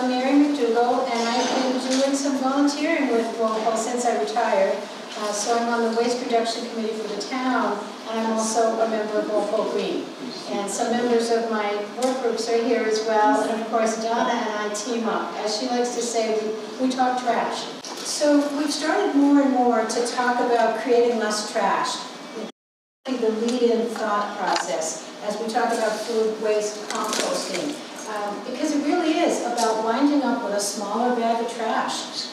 I'm Mary McDougall, and I've been doing some volunteering with Walpole since I retired. So I'm on the Waste Reduction Committee for the town, and I'm also a member of Walpole Green. And some members of my work groups are here as well, and of course Donna and I team up. As she likes to say, we talk trash. So we've started more and more to talk about creating less trash. The lead-in thought process as we talk about food waste composting. Because it really is about winding up with a smaller bag of trash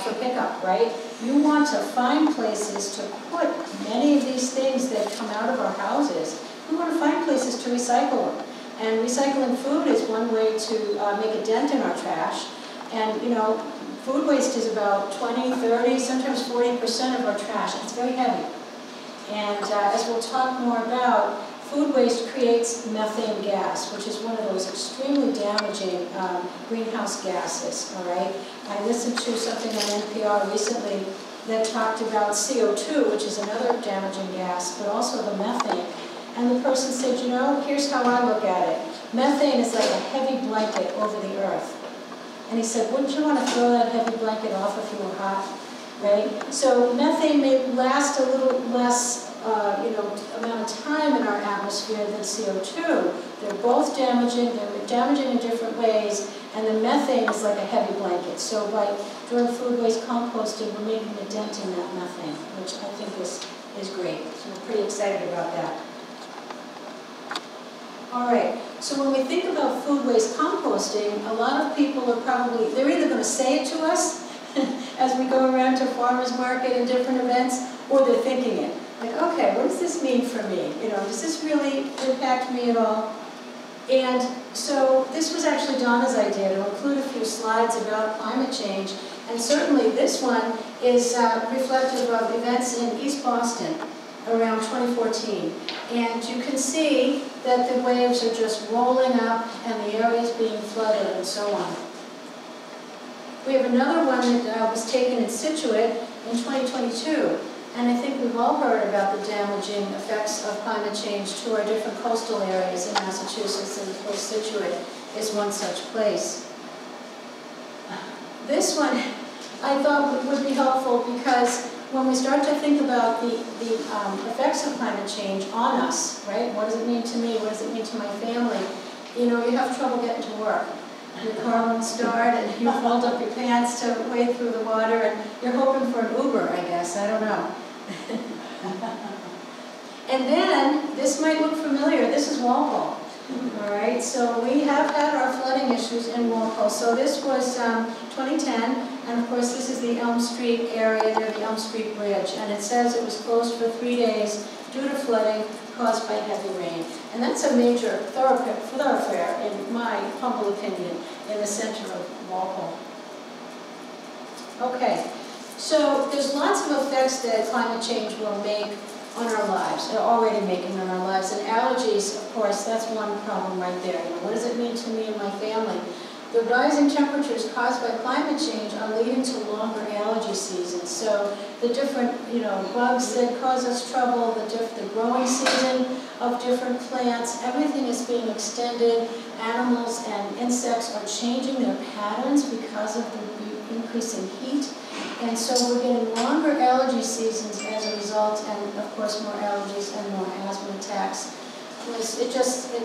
for pickup, right? You want to find places to put many of these things that come out of our houses. We want to find places to recycle them. And recycling food is one way to make a dent in our trash. And, you know, food waste is about 20, 30, sometimes 40% of our trash. It's very heavy. And as we'll talk more about, food waste creates methane gas, which is one of those extremely damaging greenhouse gases, all right? I listened to something on NPR recently that talked about CO2, which is another damaging gas, but also the methane. And the person said, you know, here's how I look at it. Methane is like a heavy blanket over the earth. And he said, wouldn't you want to throw that heavy blanket off if you were hot? Right? So methane may last a little less amount of time in our atmosphere than CO2. They're both damaging, they're damaging in different ways, and the methane is like a heavy blanket. So by doing food waste composting, we're making a dent in that methane, which I think is great. So we're pretty excited about that. All right, so when we think about food waste composting, a lot of people are probably, they're either going to say it to us as we go around to farmers market and different events, or they're thinking it. Like, okay, what does this mean for me? You know, does this really impact me at all? And so this was actually Donna's idea to include a few slides about climate change. And certainly this one is reflective of events in East Boston around 2014. And you can see that the waves are just rolling up and the areas being flooded and so on. We have another one that was taken in Situate in 2022. And I think we've all heard about the damaging effects of climate change to our different coastal areas in Massachusetts, and of course Situate is one such place. This one I thought would be helpful because when we start to think about the effects of climate change on us, right? What does it mean to me? What does it mean to my family? You know, you have trouble getting to work. Your car won't start, and you fold up your pants to wade through the water, and you're hoping for an Uber, I guess. I don't know. And then, this might look familiar. This is Walpole. All right, so we have had our flooding issues in Walpole. So this was 2010, and of course this is the Elm Street area near the Elm Street Bridge. And it says it was closed for 3 days due to flooding caused by heavy rain. And that's a major thoroughfare, in my humble opinion, in the center of Walpole. Okay, so there's lots of effects that climate change will make on our lives. They're already making on our lives. And allergies, of course, that's one problem right there. You know, what does it mean to me and my family? The rising temperatures caused by climate change are leading to longer allergy seasons. So the different, bugs that cause us trouble, the growing season of different plants, everything is being extended. Animals and insects are changing their patterns because of the increasing heat. And so we're getting longer allergy seasons as a result, and of course more allergies and more asthma attacks. It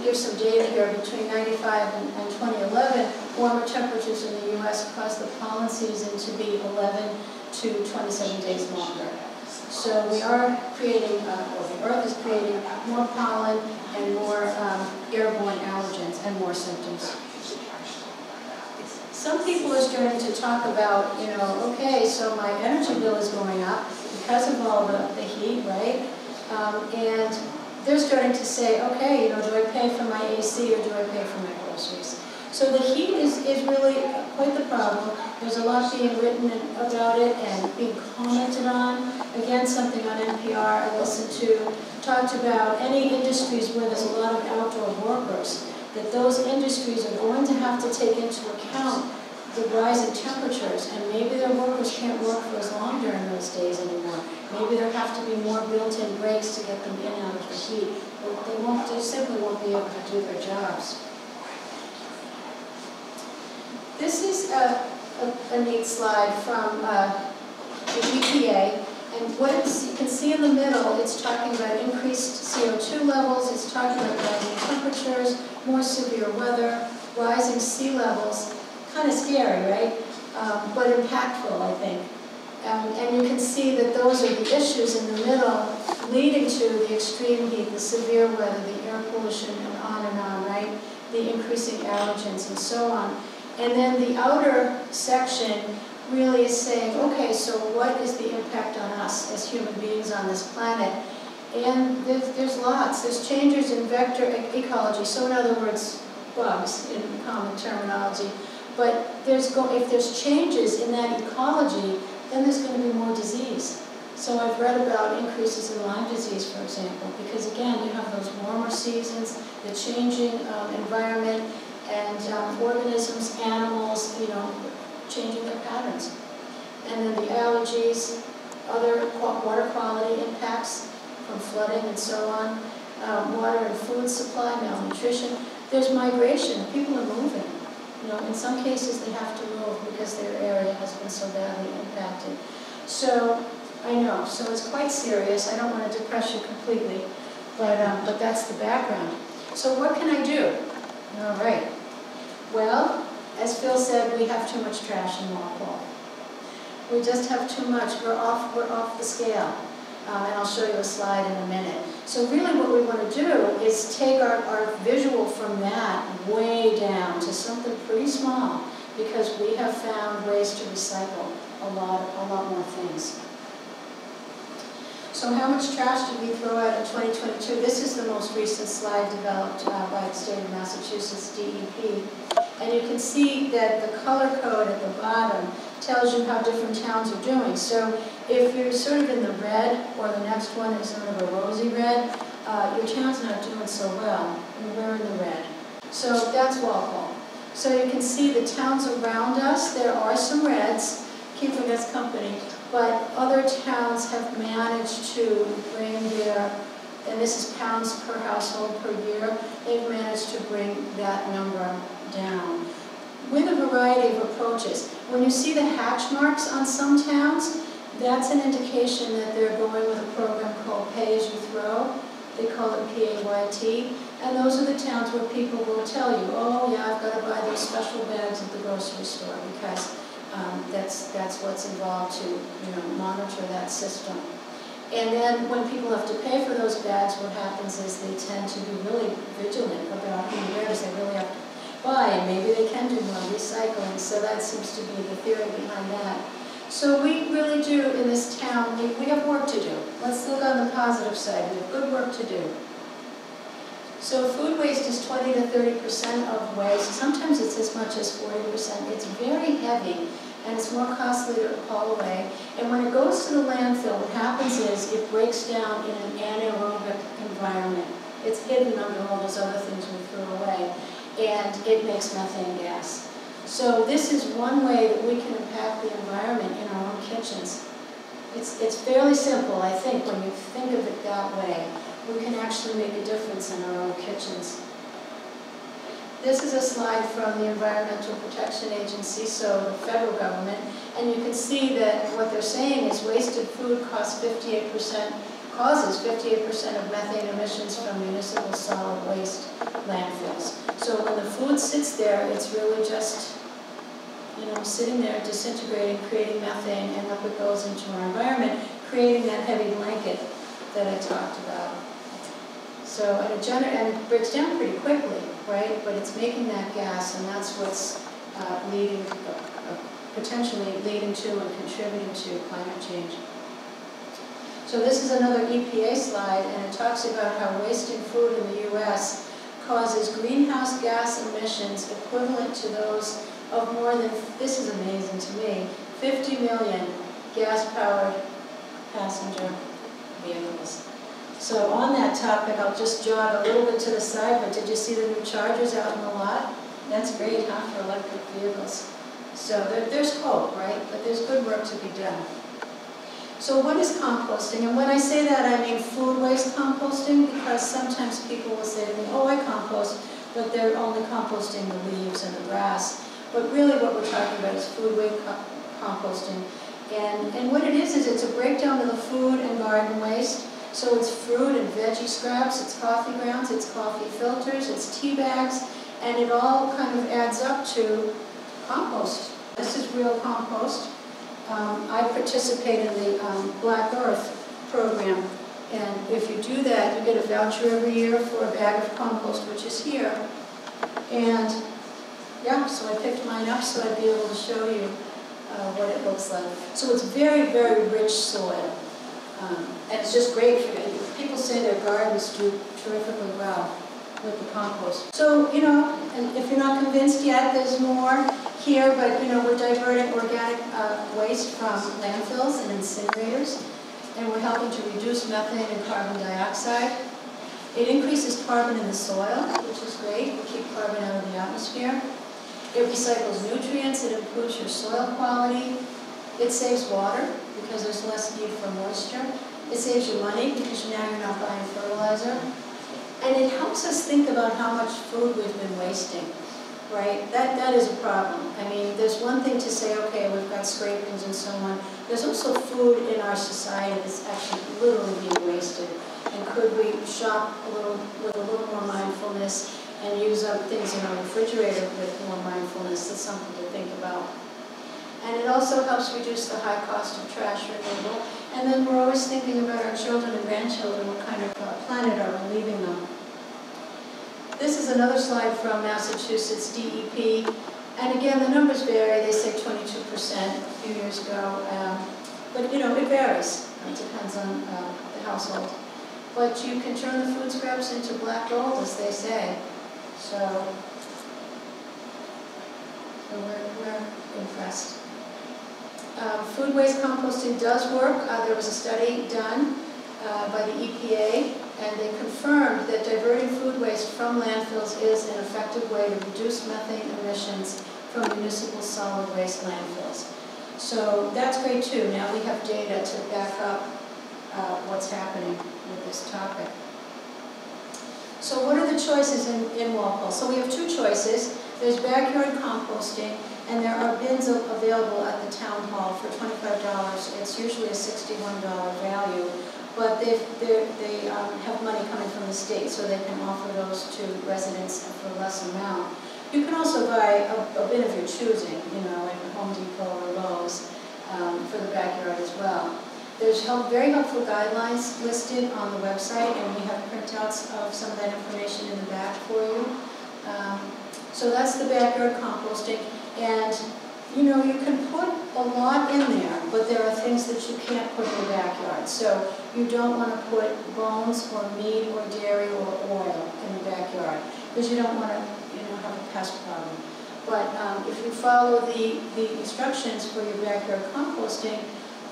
gives some data here. Between 1995 and 2011, warmer temperatures in the U.S. caused the pollen season to be 11 to 27 days longer. So we are creating, the Earth is creating more pollen and more airborne allergens and more symptoms. Some people are starting to talk about, okay, so my energy bill is going up because of all the heat, right? And they're starting to say, okay, do I pay for my AC or do I pay for my groceries? So the heat is really quite the problem. There's a lot being written about it and being commented on. Again, something on NPR I listened to talked about any industries where there's a lot of outdoor workers, that those industries are going to have to take into account the rise in temperatures, and maybe their workers can't work for as long during those days anymore. Maybe there have to be more built-in breaks to get them in and out of the heat. They simply won't be able to do their jobs. This is a neat slide from the EPA, and what you can see in the middle, it's talking about increased CO2 levels, it's talking about rising temperatures, more severe weather, rising sea levels. Kind of scary, right? But impactful, I think. And you can see that those are the issues in the middle leading to the extreme heat, the severe weather, the air pollution, and on, right? The increasing allergens and so on. And then the outer section really is saying, okay, so what is the impact on us as human beings on this planet? And there's lots. There's changes in vector ecology, so in other words, bugs in common terminology. But if there's changes in that ecology, then there's going to be more disease. So I've read about increases in Lyme disease, for example, because again, you have those warmer seasons, the changing environment, and organisms, animals, changing their patterns. And then the allergies, other water quality impacts from flooding and so on, water and food supply, malnutrition. There's migration. People are moving. In some cases they have to move because their area has been so badly impacted. So, I know, so it's quite serious. I don't want to depress you completely, but that's the background. So what can I do? All right. Well, as Phil said, we have too much trash in Walpole. We just have too much. We're off the scale. And I'll show you a slide in a minute. So really what we want to do is take our visual from that way down to something pretty small, because we have found ways to recycle a lot more things. So how much trash did we throw out in 2022? This is the most recent slide developed by the state of Massachusetts DEP. And you can see that the color code at the bottom tells you how different towns are doing. So if you're sort of in the red, or the next one is sort of a rosy red, your town's not doing so well, and we're in the red. So that's Walpole. So you can see the towns around us, there are some reds keeping us company, but other towns have managed to bring their, and this is pounds per household per year, they've managed to bring that number down with a variety of approaches. When you see the hatch marks on some towns, that's an indication that they're going with a program called Pay As You Throw. They call it PAYT. And those are the towns where people will tell you, oh yeah, I've got to buy those special bags at the grocery store, because that's what's involved to monitor that system. And then when people have to pay for those bags, what happens is they tend to be really vigilant about how many bags they really have to buy, and maybe they can do more recycling. So that seems to be the theory behind that. So we really do in this town, we have work to do. Let's look on the positive side. We have good work to do. So food waste is 20 to 30% of waste. Sometimes it's as much as 40%. It's very heavy, and it's more costly to haul away. And when it goes to the landfill, what happens is it breaks down in an anaerobic environment. It's hidden under all those other things we threw away, and it makes methane gas. So this is one way that we can impact the environment in our own kitchens. It's fairly simple, I think, when you think of it that way. We can actually make a difference in our own kitchens. This is a slide from the Environmental Protection Agency, so the federal government, and you can see that what they're saying is wasted food causes 58% of methane emissions from municipal solid waste landfills. So when the food sits there, it's really just sitting there, disintegrating, creating methane, and up it goes into our environment, creating that heavy blanket that I talked about. So, and it breaks down pretty quickly, right? But it's making that gas, and that's what's potentially leading to and contributing to climate change. So this is another EPA slide, and it talks about how wasting food in the U.S. causes greenhouse gas emissions equivalent to those of more than, this is amazing to me, 50 million gas-powered passenger vehicles. So on that topic, I'll just jog a little bit to the side, but did you see the new chargers out in the lot? That's great, huh, for electric vehicles. So there's hope, right? But there's good work to be done. So what is composting? And when I say that, I mean food waste composting, because sometimes people will say to me, oh, I compost, but they're only composting the leaves and the grass. But really what we're talking about is food waste composting. And what it is it's a breakdown of the food and garden waste. So it's fruit and veggie scraps, it's coffee grounds, it's coffee filters, it's tea bags, and it all kind of adds up to compost. This is real compost. I participate in the Black Earth program, and if you do that, you get a voucher every year for a bag of compost, which is here. And yeah, so I picked mine up so I'd be able to show you what it looks like. So it's very, very rich soil, and it's just great for you. People say their gardens do terrifically well with the compost. So, you know, and if you're not convinced yet, there's more here, but, you know, we're diverting organic waste from landfills and incinerators, and we're helping to reduce methane and carbon dioxide. It increases carbon in the soil, which is great. We keep carbon out of the atmosphere. It recycles nutrients. It improves your soil quality. It saves water because there's less need for moisture. It saves you money because now you're not buying fertilizer. And it helps us think about how much food we've been wasting, right? That is a problem. I mean, there's one thing to say, okay, we've got scrapings and so on. There's also food in our society that's actually literally being wasted. And could we shop with a little more mindfulness and use up things in our refrigerator with more mindfulness? That's something to think about. And it also helps reduce the high cost of trash removal. And then we're always thinking about our children and grandchildren, what kind of planet are we leaving them. This is another slide from Massachusetts DEP. And again, the numbers vary. They say 22% a few years ago. But, you know, it varies. It depends on the household. But you can turn the food scraps into black gold, as they say. So we're impressed. Food waste composting does work. There was a study done by the EPA, and they confirmed that diverting food waste from landfills is an effective way to reduce methane emissions from municipal solid waste landfills. So that's great too. Now we have data to back up what's happening with this topic. So what are the choices in Walpole? So we have two choices. There's backyard composting, and there are bins available at the town hall for $25. It's usually a $61 value, but they have money coming from the state, so they can offer those to residents for a less amount. You can also buy a bin of your choosing, you know, at Home Depot or Lowe's for the backyard as well. There's very helpful guidelines listed on the website, and we have printouts of some of that information in the back for you. So that's the backyard composting, and you know, you can put a lot in there, but there are things that you can't put in the backyard. So you don't want to put bones or meat or dairy or oil in the backyard because you don't want to, you know, have a pest problem. But if you follow the instructions for your backyard composting,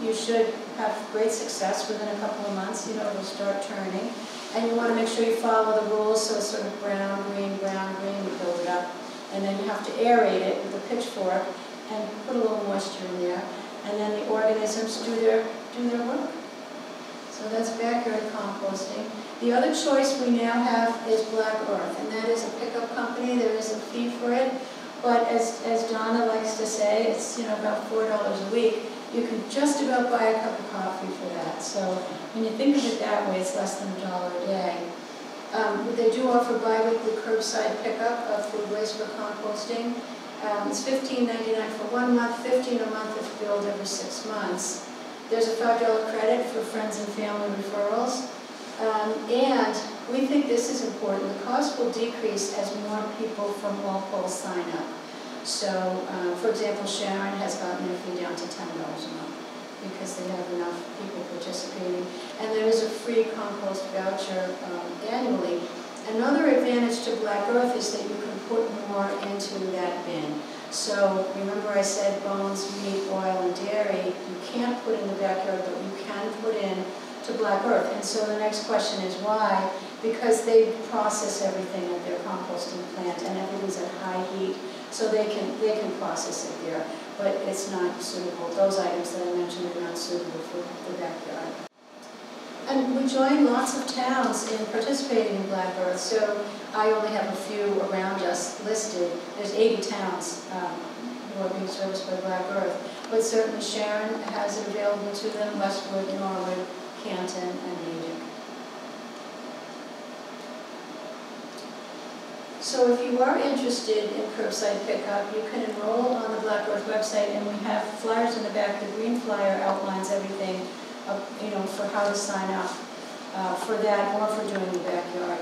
you should have great success within a couple of months. You know, it'll start turning. And you want to make sure you follow the rules, so it's sort of brown, green, you build it up. And then you have to aerate it with a pitchfork and put a little moisture in there. And then the organisms do their work. So that's backyard composting. The other choice we now have is Black Earth, and that is a pickup company. There is a fee for it. But as Donna likes to say, it's, you know, about $4 a week. You can just about buy a cup of coffee for that. So when you think of it that way, it's less than $1 a day. They do offer bi-weekly curbside pickup of food waste for composting. It's $15.99 for 1 month, $15 a month if billed every 6 months. There's a $5 credit for friends and family referrals. And we think this is important. The cost will decrease as more people from Walpole sign up. So, for example, Sharon has gotten their fee down to $10 a month because they have enough people participating. And there is a free compost voucher annually. Another advantage to Black Earth is that you can put more into that bin. So remember I said bones, meat, oil, and dairy, you can't put in the backyard, but you can put in to Black Earth. And so the next question is why? Because they process everything at their composting plant, and everything's at high heat, so they can process it there. But it's not suitable. Those items that I mentioned are not suitable for the backyard. And we join lots of towns in participating in Black Earth, so I only have a few around us listed. There's 80 towns who are being serviced by Black Earth, but certainly Sharon has it available to them, Westwood, Norwood, Canton, and Natick. So if you are interested in curbside pickup, you can enroll on the Black Earth website, and we have flyers in the back. The green flyer outlines everything, for how to sign up for that or for doing the backyard.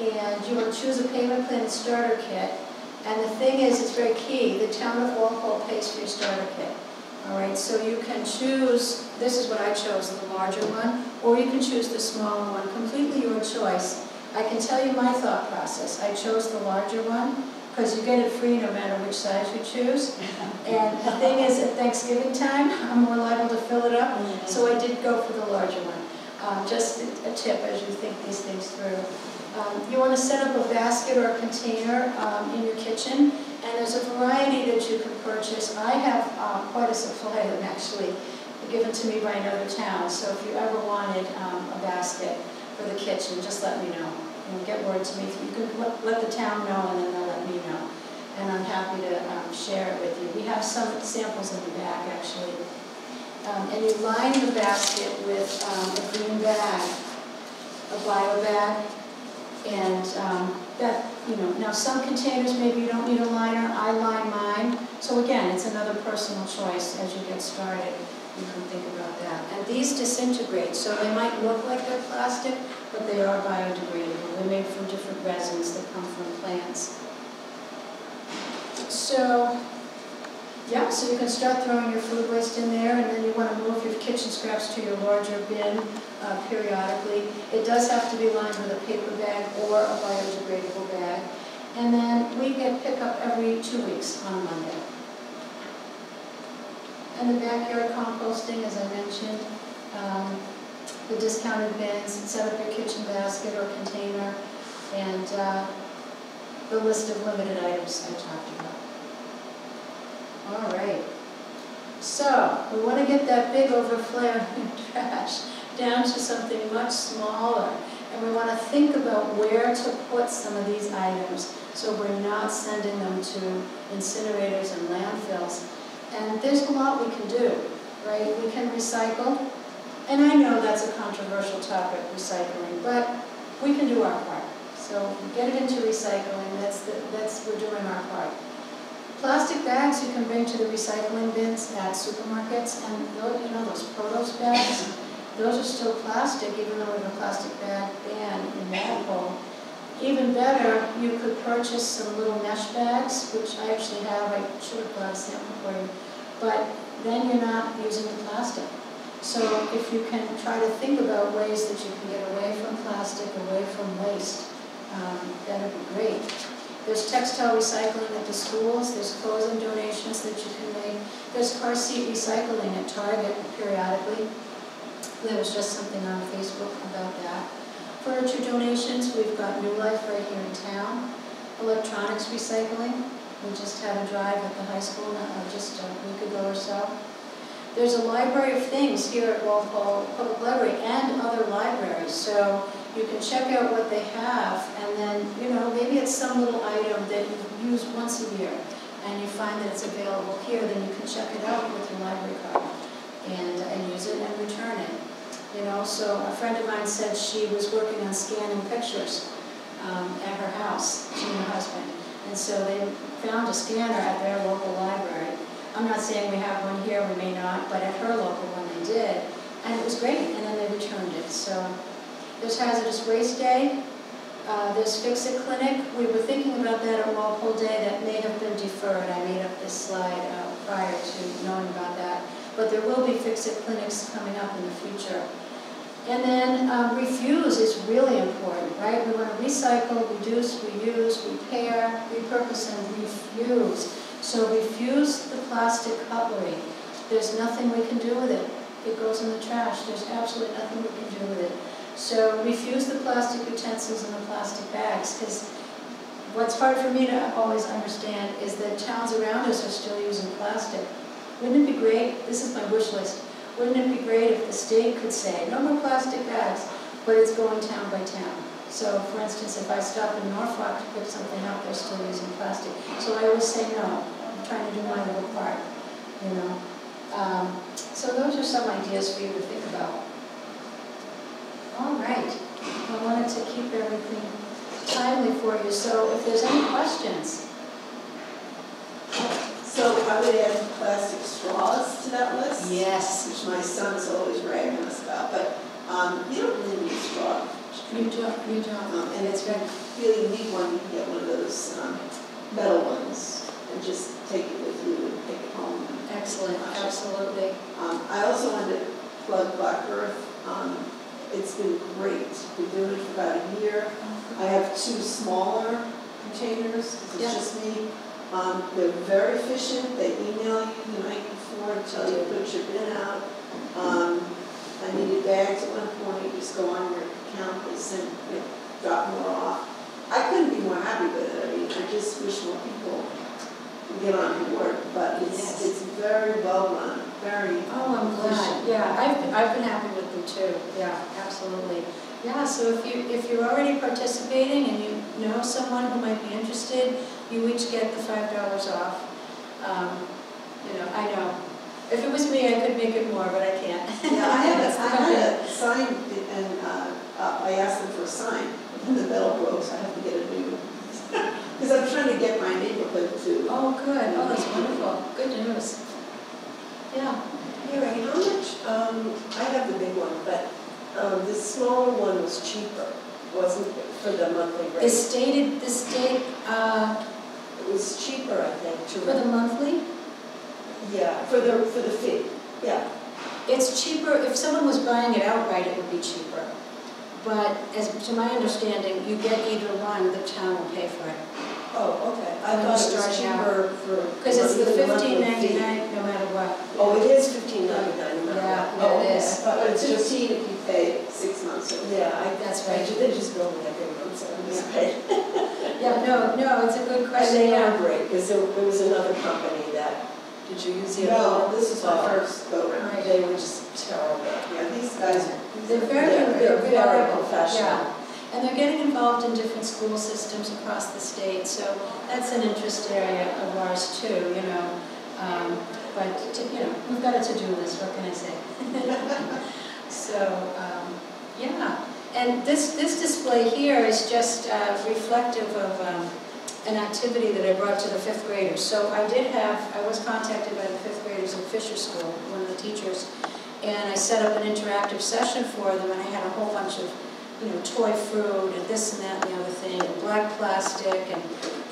And you will choose a payment plan and starter kit. And the thing is, it's very key, the town of Walpole pays for your starter kit. All right, so you can choose, this is what I chose, the larger one, or you can choose the smaller one, completely your choice. I can tell you my thought process. I chose the larger one because you get it free no matter which size you choose. And the thing is, at Thanksgiving time, I'm more liable to fill it up, so I did go for the larger one. Just a tip as you think these things through. You want to set up a basket or a container in your kitchen, and there's a variety that you can purchase. I have quite a supply of them actually given to me by another town, so if you ever wanted a basket for the kitchen, just let me know. Get word to me. You can let the town know, and then they'll let me know. And I'm happy to share it with you. We have some samples in the back, actually. And you line the basket with a green bag, a bio bag, and now some containers maybe you don't need a liner. I line mine. So again, it's another personal choice as you get started. You can think about that. And these disintegrate, so they might look like they're plastic, but they are biodegradable. They're made from different resins that come from plants. So, yeah, so you can start throwing your food waste in there, and then you want to move your kitchen scraps to your larger bin periodically. It does have to be lined with a paper bag or a biodegradable bag. And then we get pickup every 2 weeks on Monday. And the backyard composting, as I mentioned, the discounted bins, set up your kitchen basket or container, and the list of limited items I talked about. All right. So we want to get that big overflowing trash down to something much smaller. And we want to think about where to put some of these items so we're not sending them to incinerators and landfills. And there's a lot we can do, right? We can recycle. And I know that's a controversial topic, recycling, but we can do our part. So get it into recycling, we're doing our part. Plastic bags you can bring to the recycling bins at supermarkets, and those produce bags, those are still plastic, even though we have a plastic bag ban in Walpole. Even better, you could purchase some little mesh bags, which I actually have. I should have brought a sample for you. But then you're not using the plastic. So if you can try to think about ways that you can get away from plastic, away from waste, that would be great. There's textile recycling at the schools. There's clothing donations that you can make. There's car seat recycling at Target periodically. There was just something on Facebook about that. Furniture donations, we've got New Life right here in town. Electronics recycling, we just had a drive at the high school just a week ago or so. There's a library of things here at Walpole Public Library and other libraries, so you can check out what they have, and then, maybe it's some little item that you use once a year, and you find that it's available here, then you can check it out with your library card and use it and return it. So a friend of mine said she was working on scanning pictures at her house, she and her husband. And so they found a scanner at their local library. I'm not saying we have one here, we may not, but at her local one they did. And it was great, and then they returned it. So there's Hazardous Waste Day. There's Fix-It Clinic. We were thinking about that at Walpole Day. That may have been deferred. I made up this slide prior to knowing about that. But there will be Fix-It clinics coming up in the future. And then refuse is really important, right? We want to recycle, reduce, reuse, repair, repurpose, and refuse. So refuse the plastic cutlery. There's nothing we can do with it. It goes in the trash. There's absolutely nothing we can do with it. So refuse the plastic utensils and the plastic bags, because what's hard for me to always understand is that towns around us are still using plastic. Wouldn't it be great? This is my wish list. wouldn't it be great if the state could say, no more plastic bags, but it's going town by town. So for instance, if I stop in Norfolk to pick something up, they're still using plastic. So I always say no, I'm trying to do my little part, you know. So those are some ideas for you to think about. All right, I wanted to keep everything timely for you, so if there's any questions. So I would add plastic straws to that list. Yes. Which my son's always ragging us about, but you don't really need a straw. You don't. And it's very, really need one, you can get one of those metal ones and just take it with you and take it home. Excellent, absolutely. I also wanted to plug Black Earth. It's been great. We've been doing it for about a year. I have 2 smaller containers. It's just me. They're very efficient. They email you the night before and tell you to put your bin out. I needed bags at one point. You just go on your account. They send, drop more off. I couldn't be more happy with it. I mean, I just wish more people would get on board. But it's very well run. Very I'm glad. Yeah, I've been happy with them too. Yeah, absolutely. Yeah, so if you're already participating and you know someone who might be interested, you each get the $5 off. I know. If it was me, I could make it more, but I can't. Yeah, I had a sign, and I asked them for a sign, and the metal broke, so I have to get a new. Because I'm trying to get my neighborhood to. Oh, good. Oh, that's wonderful. Good news. Yeah. Mary, how much, I have the big one, but the smaller one was cheaper, wasn't it, for the monthly rate? The state, it was cheaper, I think, to for the monthly? Yeah, for the fee, yeah. It's cheaper, if someone was buying it outright, it would be cheaper. But as to my understanding, you get either one, the town will pay for it. Oh, okay. I thought it was cheaper for... Because it's the $15.99 no matter what. Oh, it is $15.99 no matter what. Yeah, it is. But it's 15 if you pay 6 months. Yeah, that's right. They just bill me every month, so I'm just paid. Yeah, no, it's a good And question. they are great, because there was another company that... Did you use the other one? No, this is my first go-round. Right. They were just terrible. Yeah, these guys are... They're very professional. Yeah. And they're getting involved in different school systems across the state, so that's an interest area of ours too, we've got a to-do list, what can I say? So, yeah. And this display here is just reflective of an activity that I brought to the 5th graders. So I was contacted by the 5th graders at Fisher School, one of the teachers, and I set up an interactive session for them, and I had a whole bunch of toy fruit and this and that and the other thing, and black plastic and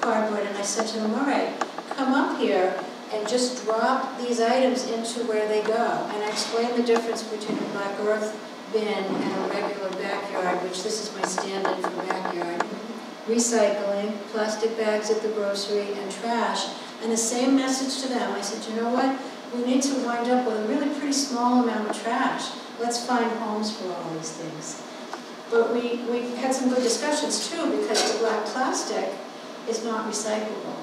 cardboard, and I said to them, all right, come up here and just drop these items into where they go. And I explained the difference between a Black Earth bin and a regular backyard, which this is my stand-in for backyard. Recycling, plastic bags at the grocery, and trash. And the same message to them. I said, you know what? We need to wind up with a really pretty small amount of trash. Let's find homes for all these things. But we had some good discussions too, because the black plastic is not recyclable.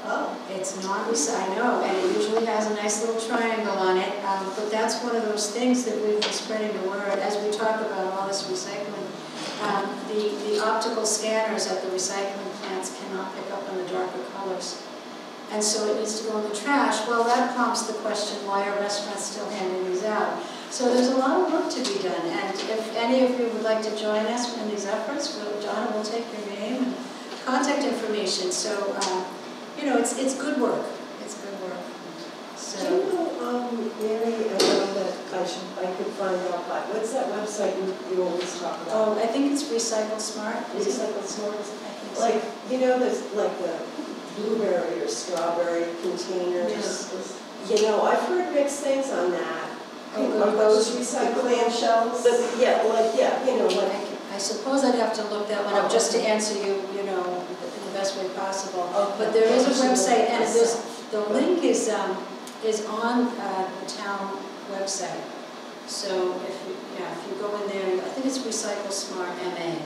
Oh. It's not recyclable, I know, and it usually has a nice little triangle on it, but that's one of those things that we've been spreading the word as we talk about all this recycling. The optical scanners at the recycling plants cannot pick up on the darker colors. And so it needs to go in the trash. Well, that prompts the question, why are restaurants still handing these out? So there's a lot of work to be done, and if any of you would like to join us in these efforts, Donna will take your name and contact information. So, it's good work. It's good work. So, do you know, Mary, I know that I could find out, what's that website you always talk about? oh, I think it's Recycle Smart. Recycle Smart? I think so. Like, there's like the blueberry or strawberry containers. Yeah. I've heard mixed things on that. Oh, Are those recycled clamshells? I suppose I'd have to look that one up just to answer you, in the best way possible. Okay. But there is a website, and the link is on the town website. So if you go in there, I think it's Recycle Smart MA,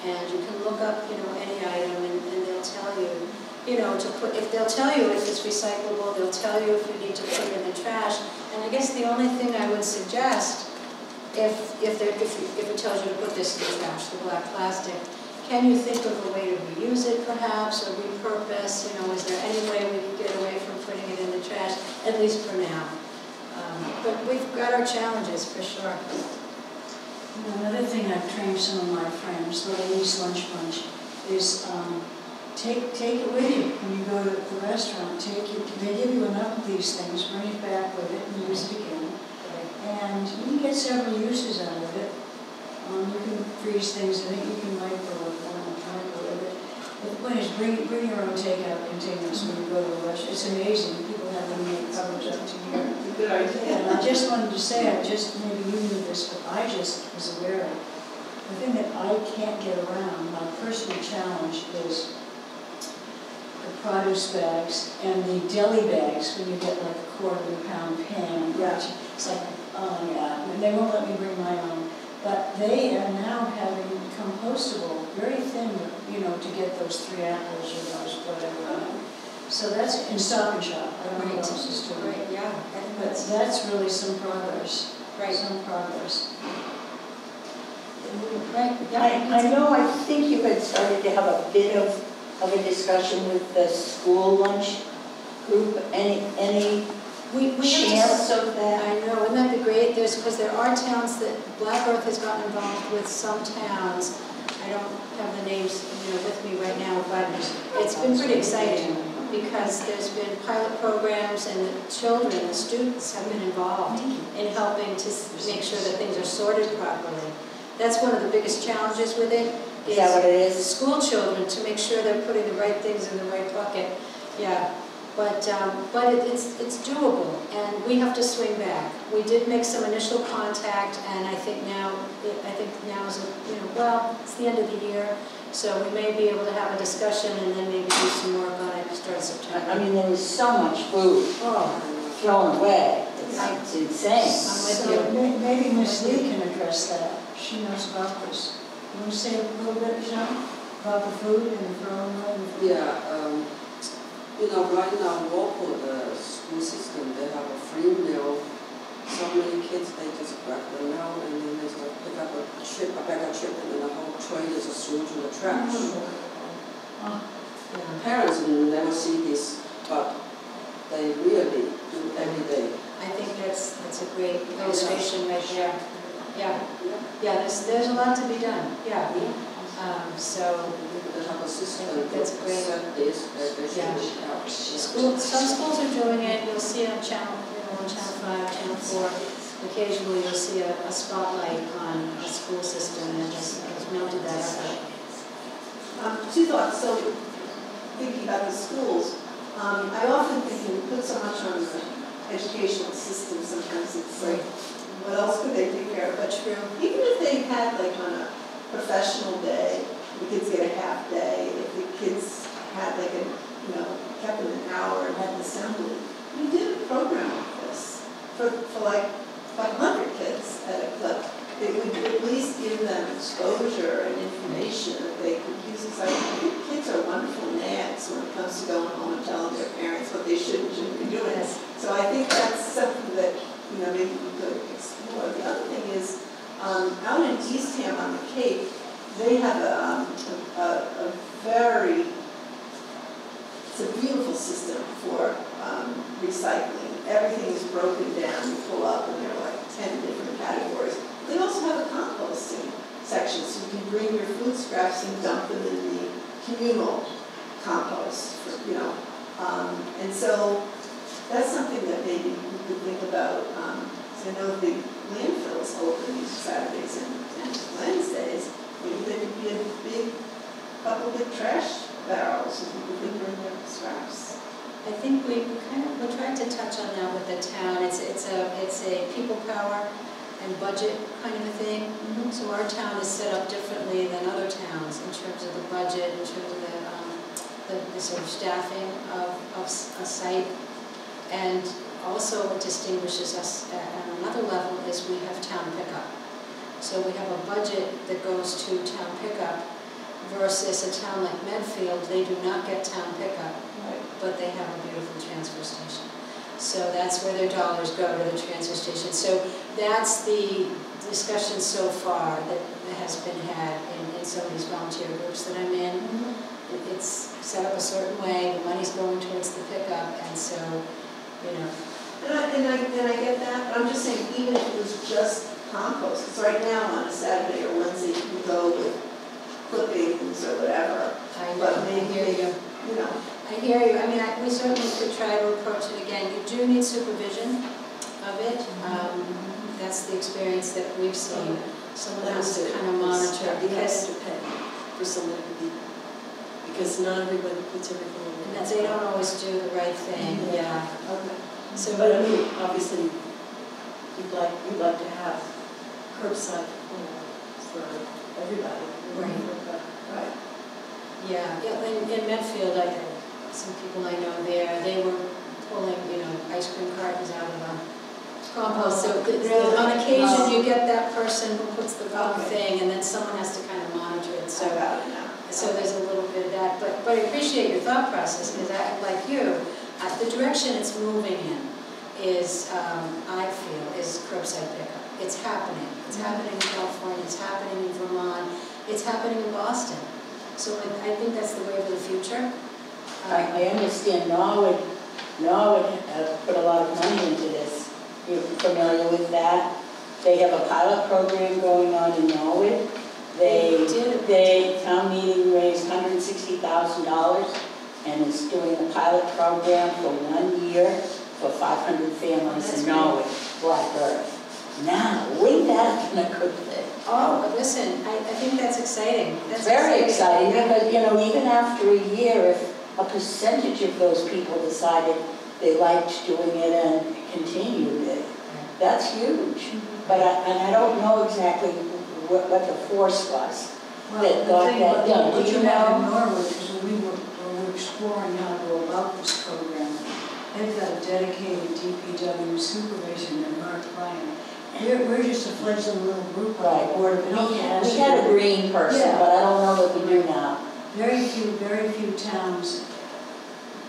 and you can look up, any item, and they'll tell you. you know, to put, if they'll tell you if it's recyclable, they'll tell you if you need to put it in the trash. And I guess the only thing I would suggest, if it tells you to put this in the trash, the black plastic, can you think of a way to reuse it perhaps, or repurpose? You know, is there any way we can get away from putting it in the trash, at least for now? But we've got our challenges for sure. Another thing I've trained some of my friends, the ladies' lunch bunch, is take it with you when you go to the restaurant. They give you enough of these things, bring it back with it and use it again. And you can get several uses out of it. You can freeze things in it, you can microwave it. But the point is, bring your own takeout containers when you go to a restaurant. It's amazing. People have them made covers up to here. Good idea. And I just wanted to say, maybe you knew this, but I just was aware of it. The thing that I can't get around, my personal challenge, is the produce bags and the deli bags when you get like a £1/4 pan. Yeah. It's like, oh yeah, and they won't let me bring my own. But they are now having compostable, very thin, you know, to get those 3 apples or those whatever. So that's in Stop and Shop. I don't know what else is doing. Right, yeah. But that's really some progress. Right. Some progress. Right, yeah. I know, I think you had started to have a bit of a discussion with the school lunch group. Any We have to chance of that? I know, wouldn't that be great? Because there are towns that Black Earth has gotten involved with, some towns. I don't have the names, you know, with me right now, but it's been pretty exciting because there's been pilot programs and the children, the students have been involved in helping to make sure that things are sorted properly. That's one of the biggest challenges with it. Is that what it is? School children, to make sure they're putting the right things in the right bucket. Yeah. But it's doable, and we have to swing back. We did make some initial contact, and I think now is it's the end of the year, so we may be able to have a discussion and then maybe do some work on it start September. I mean, there was so much food thrown away. It's insane. I'm with So you. maybe Ms. Lee can address that. She knows about this. You want to say a little bit, Jean, about the food and the throwing away? Yeah, you know, right now, Walpole, the school system, they have a free meal. So many kids, they just grab the meal and then they just pick up a bag of chip, and then the whole tray is thrown to the trash. Parents never see this, but they really do every day. I think that's a great illustration right there. Yeah. There's a lot to be done. Yeah. So. They have a system That's great. set this, they should help. Some schools are doing it. You'll see it on Channel 5, Channel 4. Occasionally, you'll see a spotlight on a school system that has mounted that effort. 2 thoughts. So, thinking about the schools, I often think we put so much on the educational system. Sometimes it's like, what else could they take care of? But True. even if they had like on a professional day, the kids get a half day. If the kids had like kept them an hour and had an assembly, we did a program like this for like 500 kids at a clip. It would at least give them exposure and information that they could use. It's like, kids are wonderful nags when it comes to going home and telling their parents what they should and shouldn't be doing. So I think that's something that maybe we could explore. The other thing is, out in Eastham on the Cape, they have a very, it's a beautiful system for recycling. Everything is broken down, you pull up and there are like 10 different categories. They also have a composting section, so you can bring your food scraps and dump them in the communal compost, and so that's something that maybe we could think about. So I know the landfills open these Saturdays and Wednesdays. Maybe there could be a couple big trash barrels so people can bring their scraps. I think we tried to touch on that with the town. It's a people power and budget kind of a thing. So our town is set up differently than other towns in terms of the budget, in terms of the sort of staffing of a site. And also what distinguishes us at another level is we have town pickup. So we have a budget that goes to town pickup, versus a town like Medfield, they do not get town pickup, Right. but they have a beautiful transfer station. So that's where their dollars go, to the transfer station. So that's the discussion so far that has been had in some of these volunteer groups that I'm in. It's set up a certain way, the money's going towards the pickup, and so, you know. And I get that, I'm just saying, even if it was just compost, because right now on a Saturday or Wednesday, you can go with clippings or whatever, but maybe, hear you. you know. I hear you. I mean, we certainly could try to approach it again. You do need supervision of it. That's the experience that we've seen. Someone has to kind of monitor, because for somebody to be, because not everybody puts everything in. and that they don't always do the right thing. Yeah. Okay. So, But I mean, obviously, you'd like to have curbside for everybody. Right. yeah. In Medfield, some people I know there, they were pulling, ice cream cartons out of the compost. So on occasion, you get that person who puts the wrong thing, and then someone has to kind of monitor it. So, so there's a little bit of that. But I appreciate your thought process, because like you, the direction it's moving in is, I feel, is curbside pickup. It's happening. It's happening in California. It's happening in Vermont. It's happening in Boston. So I think that's the wave of the future. I understand Norwood put a lot of money into this. You're familiar with that? They have a pilot program going on in Norwood. They town meeting raised $160,000 and is doing a pilot program for 1 year for 500 families in Norwood, Black Earth. Now, wouldn't that have been a good thing? Oh, listen, I think that's exciting. That's very exciting because, even after a year, if a percentage of those people decided they liked doing it and continued it, that's huge. But I don't know exactly what the force was that got that done. What you have in Norwood is when we were exploring how to go about this program, they've got a dedicated DPW supervision in North Bryan. We're just a fledgling little group. Right. Board of Health. We had a green person, but I don't know what we do now. Very few towns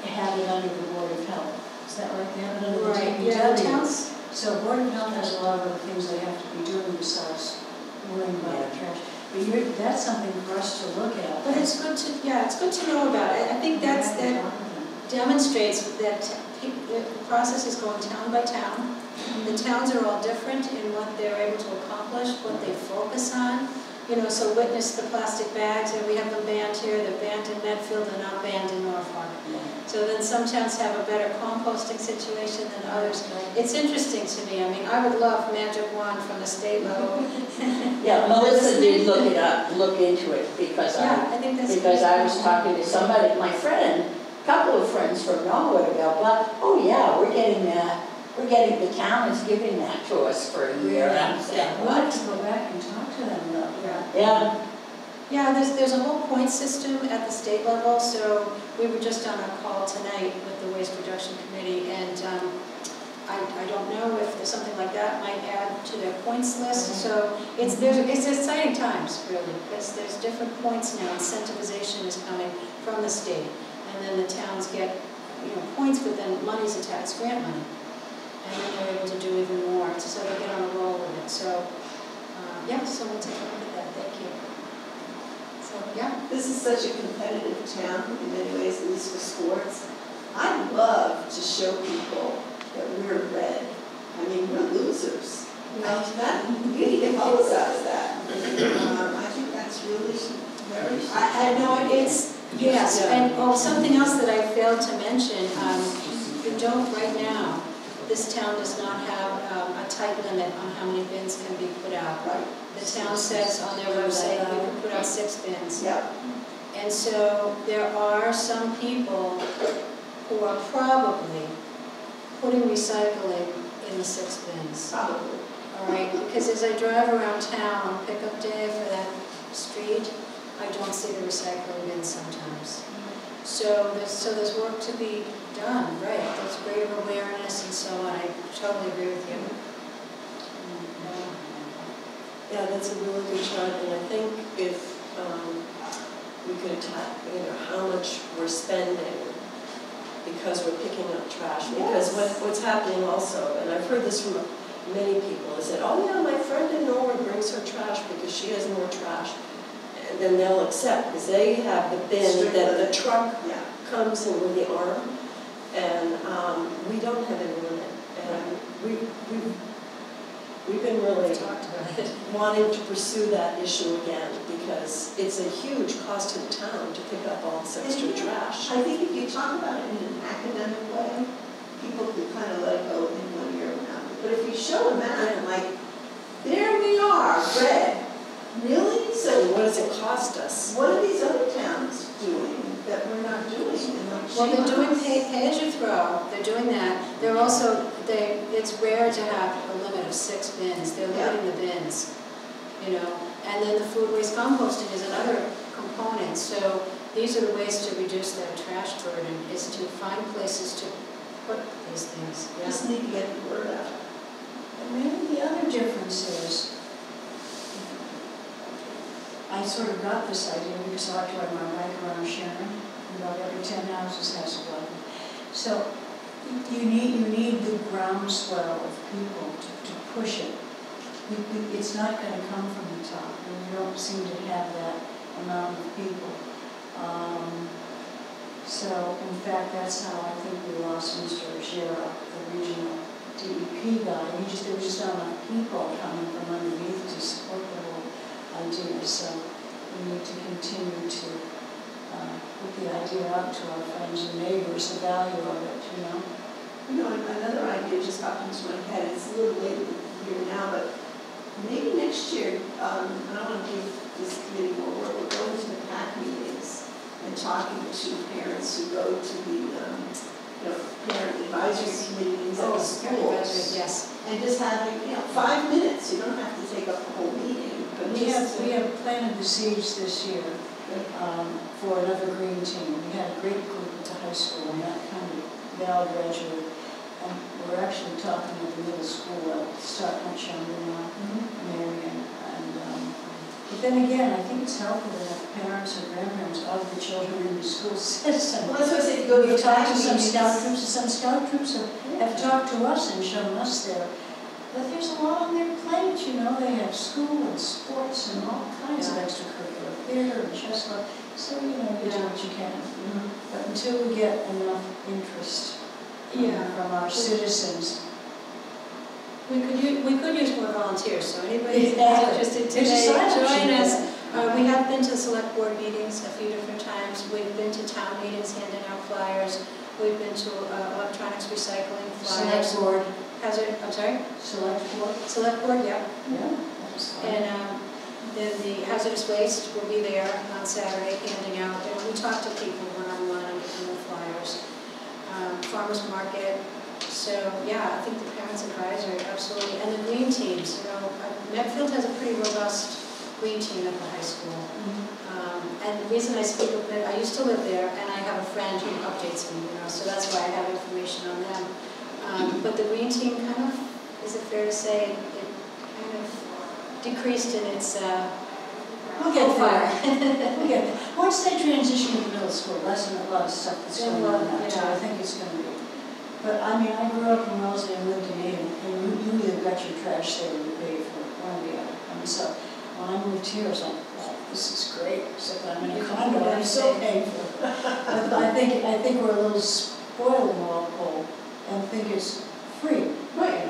have it under the Board of Health. Is that right? They have it under the DPW. Yeah, towns. So Board of Health has a lot of other things they have to be doing besides worrying about the trash. But that's something for us to look at. But it's good to know about it. I think that demonstrates that the process is going town by town. The towns are all different in what they're able to accomplish, what they focus on. So witness the plastic bags, and we have them banned here, they're banned in Medfield, they're not banned in Norfolk. So then some towns have a better composting situation than others. It's interesting to me. I mean, I would love magic wand from the state level. Yeah, Melissa did look into it because I was talking to somebody, my friend, a couple of friends from Norwood about, oh yeah, we're getting that. The town is giving that to us for a year. And I'm saying, We'll have to go back and talk to them about that. Yeah. Yeah, there's a whole point system at the state level. So we were just on a call tonight with the Waste Reduction Committee, and I don't know if there's something like that might add to their points list. So it's exciting times, really, because there's different points now. Incentivization is coming from the state, and then the towns get points, but then money's attached, grant money. And then they're able to do even more, so they get on a roll with it. So, so we'll take a look at that. Thank you. So, yeah. This is such a competitive town in many ways, at least for sports. I love to show people that we're red. I mean, we're losers. That really emphasizes that. I think that's really very. I know it's yes, and something else that I failed to mention. You don't right now. This town does not have a tight limit on how many bins can be put out. Right. The town says on their website we can put out 6 bins. Yep. And so there are some people who are probably putting recycling in the 6 bins. Probably. All right, because as I drive around town on pickup day for that street, I don't see the recycling bins sometimes. So there's work to be done, right? There's greater awareness and so on. I totally agree with you. Yeah, that's a really good chart, and I think if we could attack, how much we're spending because we're picking up trash. Because what's happening also, and I've heard this from many people, is that, oh yeah, my friend in Norwood brings her trash because she has more trash. And then they'll accept, because they have the bin that the truck comes in with the arm, and we don't have any limit. And we've been really wanting to pursue that issue again, because it's a huge cost to the town to pick up all this extra trash. I think if you talk about it in an academic way, people could kind of let it go in 1 year around. But if you show a map, like, there we are, red. Really? So what does it cost us? what are these other towns doing that we're not doing? Well, they're doing pay-as-you-throw, they're doing that. They're also, it's rare to have a limit of 6 bins, they're limiting the bins, And then the food waste composting is another component, so these are the ways to reduce that trash burden, is to find places to put these things. Just need to get the word out. And maybe the other difference is, I sort of got this idea because I like to ride my bike around Sharon. About every 10 houses has a button. So you need the groundswell of people to push it. It's not going to come from the top, and we don't seem to have that amount of people. So in fact, that's how I think we lost Mr. Gera, the regional DEP guy. There were just not enough people coming from underneath to support the whole idea. So we need to continue to put the idea out to our friends and neighbors, the value of it, Another idea just popped into my head. It's a little late here now, but maybe next year, I don't want to give this committee more work. We're going to the PAC meetings and talking to parents who go to the parent advisory committee meetings at the schools. Yes. And just having 5 minutes. You don't have to take up the whole meeting. But we have planted the seeds this year for another green team. We had a great group at the high school, and that kind of they all graduated. And we're actually talking at the middle school level, start much younger now, Marion. But then again, I think it's helpful to have parents and grandparents of the children in the school system. Well, that's what I say, go to We've the talked PAC to some meetings. scout troops, and some scout troops have talked to us and shown us there. But there's a lot on their plate, they have school and sports and all kinds of extracurricular, theater and chess club. So, you do what you can. But until we get enough interest from our citizens. We could use more volunteers, so anybody who's Exactly. interested There's a today, sign-up join sheet us. there. We have been to select board meetings a few different times. We've been to town meetings handing out flyers. We've been to electronics recycling flyers. Select board. I'm sorry? Select board. Select board, yeah. Yeah, that was fun. And then the hazardous waste will be there on Saturday handing out. And we talk to people one-on-one and give them the flyers. Farmers market. So yeah, I think the parents advisory, absolutely. And the green teams, Medfield has a pretty robust green team at the high school. And the reason I speak of it, I used to live there, and I have a friend who updates me, so that's why I have information on them. But the green team kind of, is it fair to say, it kind of decreased in its We'll get there. We'll get there. Once they transition to middle school, that's a lot of stuff that's going on now too. I think it's going to be. But I mean, I grew up in Wellesley and lived in Eden, and you either got your trash there or you paid for it, one or the other. And so when I moved here, I was like, wow, this is great. Except I'm in a condo, I'm still paying for it. But I think we're a little spoiled in Walpole and think it's free. Right.